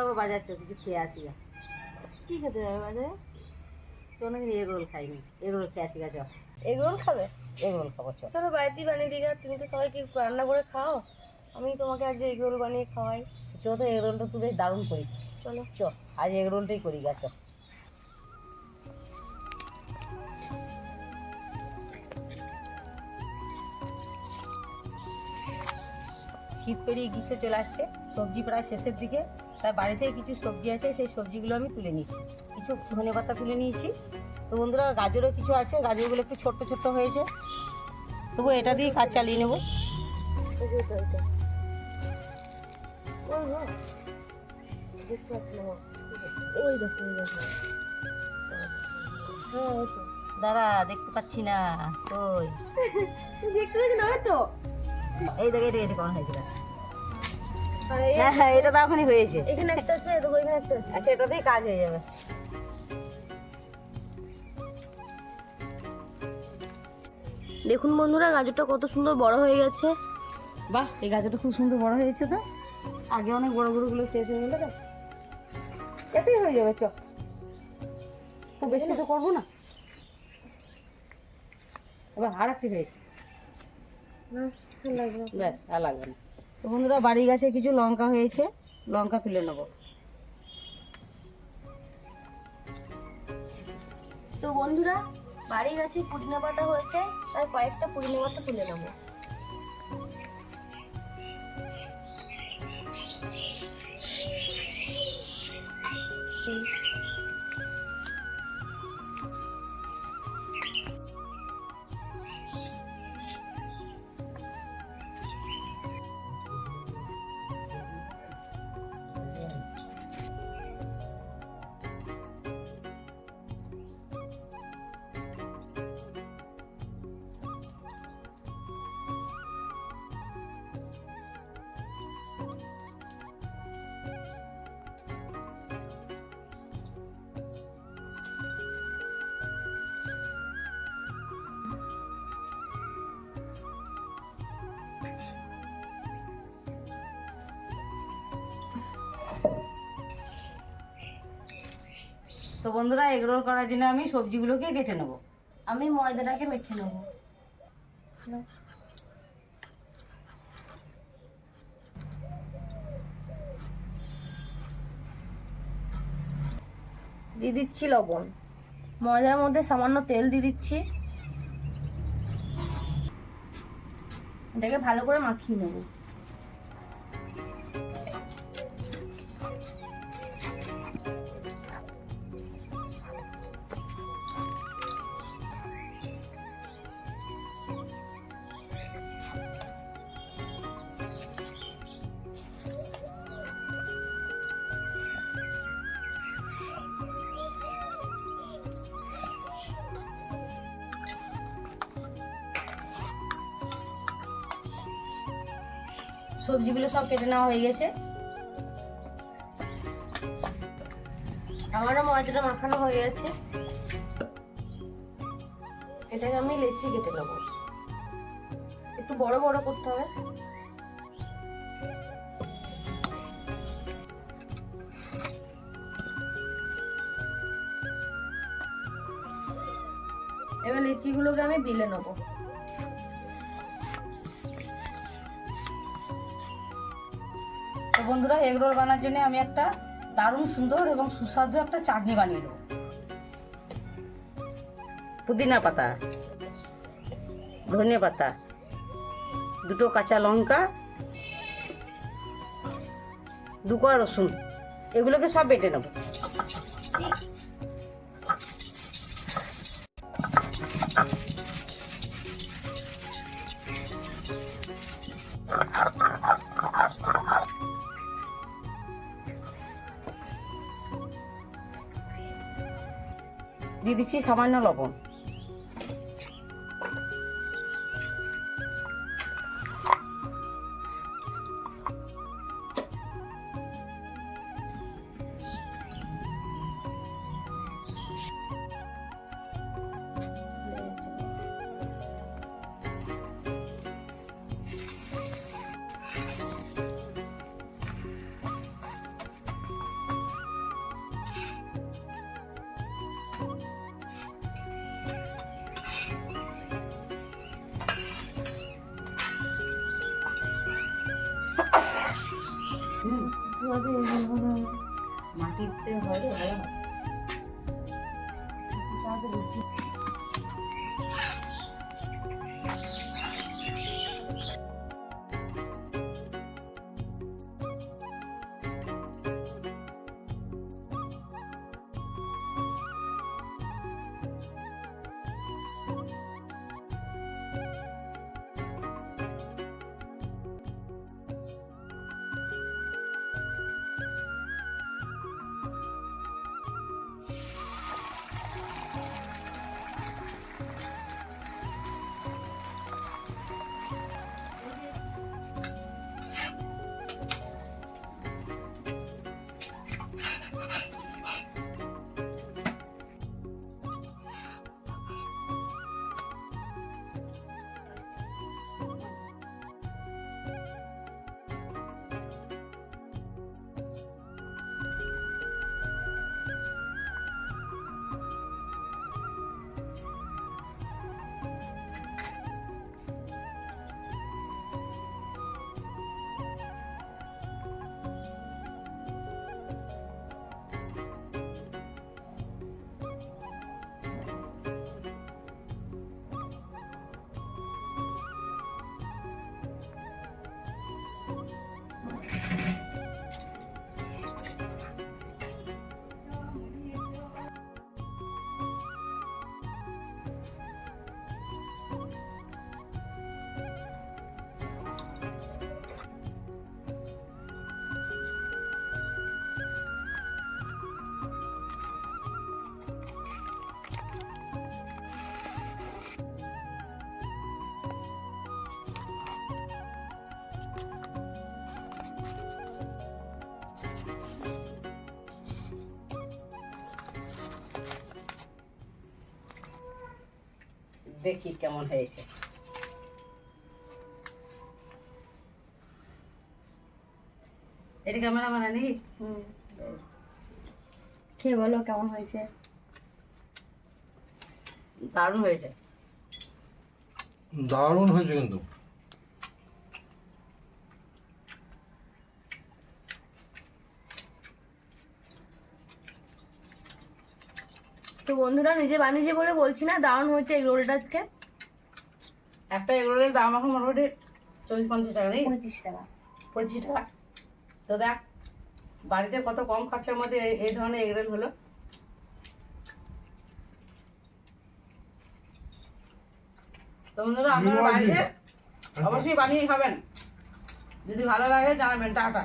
আবার বাজার চল, কিছু খেয়ে আসি গা। কি খেতে যাবে বাজারে? তো অনেকদিন এগ রোল খাইনি, এগ রোল খেয়ে আসি গা। চ এগ রোল খাবে? এগ রোল খাবো, চ। চলো বাড়িতেই বানিয়ে দিই গা, তুমি তো সবাইকে রান্না করে খাও, আমি তোমাকে আজ এগ রোল বানিয়ে খাওয়াই। চ তো, এগ রোলটা তুই বেশ দারুণ করিস। চলো চ, আজ এগ রোলটাই করি গা, চ। শীত পেরিয়ে গ্রীষ্ম চলে আসছে, সবজি প্রায় শেষের দিকে, তার বাড়িতে কিছু সবজি আছে, সেই সবজিগুলো আমি তুলে নিয়েছি। কিছু ধনেপাতা তুলে নিয়েছি। তো বন্ধুরা, গাজরও কিছু আছে, গাজরগুলো একটু ছোট্ট ছোট্ট হয়েছে, তবু এটা দিয়ে কাজ চালিয়ে নেবো। ওই দেখো ওই দেখো, হ্যাঁ ওই তো। দাঁড়া, দেখতে পাচ্ছি না। ওই দেখতে পাচ্ছি না, ওই তো। এই দেখে, এটা কেমন হয়েছিল? আর হ্যাঁ হ্যাঁ, এটা তো এখনই হয়েছে। এখানে একটা আছে, দেখো এখানে একটা আছে। আচ্ছা, এটাতেই কাজ হয়ে যাবে। দেখুন বন্ধুরা, গাজরটা কত সুন্দর বড় হয়ে গেছে। বাহ, এই গাজরটা খুব সুন্দর বড় হয়েছে। তো আগে অনেক বড় বড়গুলো শেষ হয়ে গেল, এতেই হয়ে যাবে। চ, খুব বেশি তো করবো না। এবার আর একটি হয়েছে, ব্যাস আর লাগবে না। তো বন্ধুরা, বাড়ি গাছে কিছু লঙ্কা হয়েছে, লঙ্কা তুলে নেবো। তো বন্ধুরা, বাড়ি গাছে পুদিনা পাতা হয়েছে, তাই কয়েকটা পুদিনা পাতা তুলে নেবো। তো বন্ধুরা, এগ রোল করার জন্য আমি সবজিগুলোকে কেটে নেবো। আমি ময়দাটাকে মেখে নেবো। দিয়ে দিচ্ছি লবণ, ময়দার মধ্যে সামান্য তেল দিয়ে দিচ্ছি, এটাকে ভালো করে মাখিয়ে নেবো। সবজিগুলো সব কেটে নেওয়া হয়ে গেছে। আমারও ময়দাটা মাখানো হয়ে গেছে, এটাকে আমি লেচি কেটে নেবো। একটু বড় বড় করতে হবে। এবার লেচিগুলোকে আমি বেলে নেবো। তো বন্ধুরা, এগ রোল বানার জন্য আমি একটা দারুণ সুন্দর এবং সুস্বাদু একটা চাটনি বানিয়ে দেবো। পুদিনা পাতা, ধনে পাতা, দুটো কাঁচা লঙ্কা, 2 কোয়া রসুন, এগুলোকে সব বেটে নেবো। দিয়ে দিচ্ছি সামান্য লবণ। মাটিতে হয় ভালো হয়। দেখি কেমন হয়েছে। এটা ক্যামেরাম্যান আনি খেয়ে বলো কেমন হয়েছে। দারুণ হয়েছে। দারুণ হয়েছে কিন্তু। তো বন্ধুরা নিজে বানিয়েছে বলে বলছি না, দারুণ হয়েছে এই রোলটা আজকে। একটা এগরোলের দাম এখন মোটামুটি 40-50 টাকা নেই, 35 টাকা। 25 টাকা। তো দেখ বাড়িতে কত কম খরচার মধ্যে এই ধরনের এগরোল হলো। তো বন্ধুরা আপনারা বাড়িতে অবশ্যই বানিয়ে খাবেন। যদি ভালো লাগে জানাবেন। টাটা।